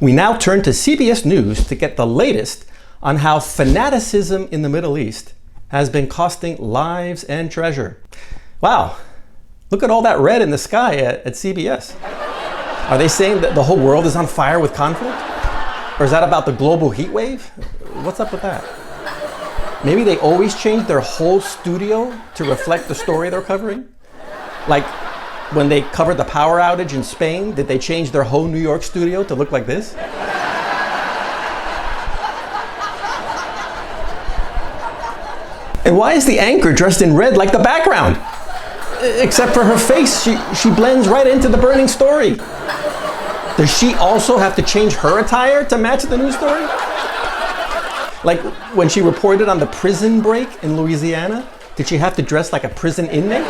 We now turn to CBS News to get the latest on how fanaticism in the Middle East has been costing lives and treasure. Wow, look at all that red in the sky at CBS. Are they saying that the whole world is on fire with conflict? Or is that about the global heat wave? What's up with that? Maybe they always change their whole studio to reflect the story they're covering? Like when they covered the power outage in Spain, did they change their whole New York studio to look like this? And why is the anchor dressed in red like the background? Except for her face, she blends right into the burning story. Does she also have to change her attire to match the news story? Like when she reported on the prison break in Louisiana, did she have to dress like a prison inmate?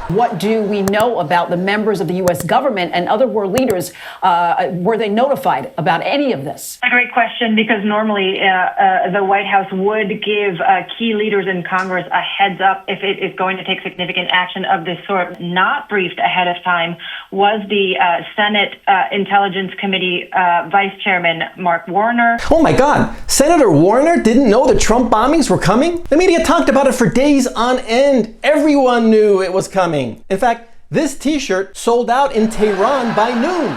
What do we know about the members of the U.S. government and other world leaders? Were they notified about any of this? A great question, because normally the White House would give key leaders in Congress a heads up if it is going to take significant action of this sort. Not briefed ahead of time was the Senate Intelligence Committee Vice Chairman Mark Warner. Oh my God, Senator Warner didn't know the Trump bombings were coming? The media talked about it for days on end. Everyone knew it was coming. In fact, this t-shirt sold out in Tehran by noon.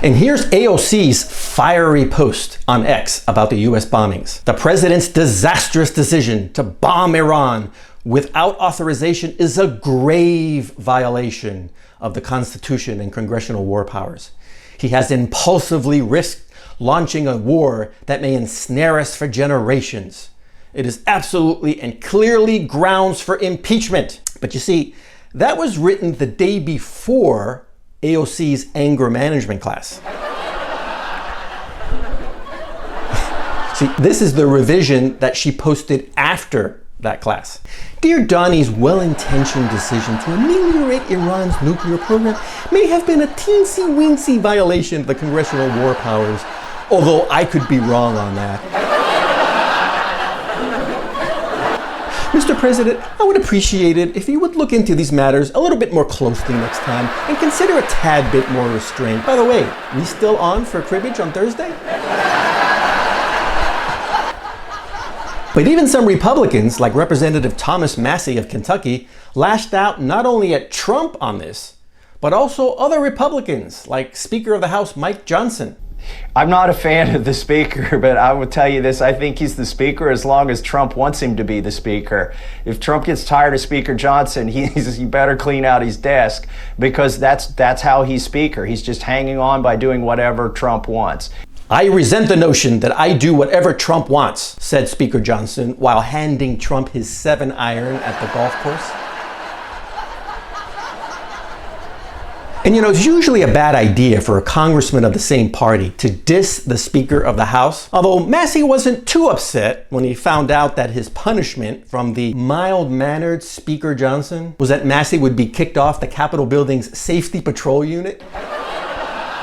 And here's AOC's fiery post on X about the US bombings. The president's disastrous decision to bomb Iran without authorization is a grave violation of the Constitution and congressional war powers. He has impulsively risked launching a war that may ensnare us for generations. It is absolutely and clearly grounds for impeachment. But you see, that was written the day before AOC's anger management class. See, this is the revision that she posted after that class. Dear Donnie's well-intentioned decision to ameliorate Iran's nuclear program may have been a teensy-weensy violation of the congressional war powers, although I could be wrong on that. Mr. President, I would appreciate it if you would look into these matters a little bit more closely next time and consider a tad bit more restraint. By the way, we still on for cribbage on Thursday? But even some Republicans, like Representative Thomas Massie of Kentucky, lashed out not only at Trump on this, but also other Republicans, like Speaker of the House Mike Johnson. I'm not a fan of the speaker, but I will tell you this. I think he's the speaker as long as Trump wants him to be the speaker. If Trump gets tired of Speaker Johnson, he better clean out his desk, because that's how he's speaker. He's just hanging on by doing whatever Trump wants. I resent the notion that I do whatever Trump wants, said Speaker Johnson while handing Trump his 7-iron at the golf course. And you know, it's usually a bad idea for a congressman of the same party to diss the Speaker of the House. Although Massie wasn't too upset when he found out that his punishment from the mild-mannered Speaker Johnson was that Massie would be kicked off the Capitol building's safety patrol unit,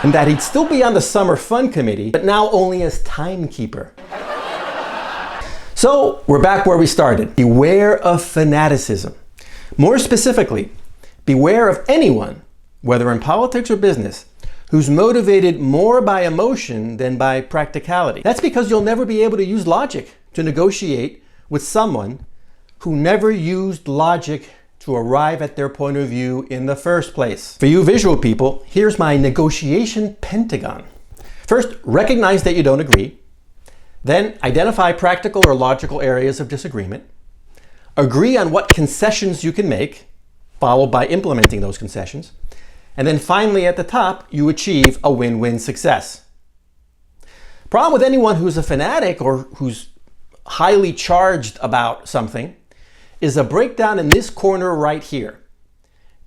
and that he'd still be on the Summer Fun Committee, but now only as timekeeper. So we're back where we started. Beware of fanaticism. More specifically, beware of anyone, whether in politics or business, who's motivated more by emotion than by practicality. That's because you'll never be able to use logic to negotiate with someone who never used logic to arrive at their point of view in the first place. For you visual people, here's my negotiation pentagon. First, recognize that you don't agree. Then, identify practical or logical areas of disagreement. Agree on what concessions you can make, followed by implementing those concessions. And then finally, at the top, you achieve a win-win success. Problem with anyone who's a fanatic or who's highly charged about something is a breakdown in this corner right here.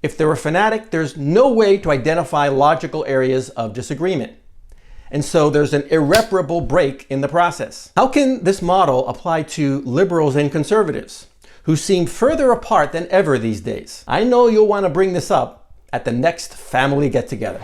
If they're a fanatic, there's no way to identify logical areas of disagreement. And so there's an irreparable break in the process. How can this model apply to liberals and conservatives who seem further apart than ever these days? I know you'll want to bring this up at the next family get-together.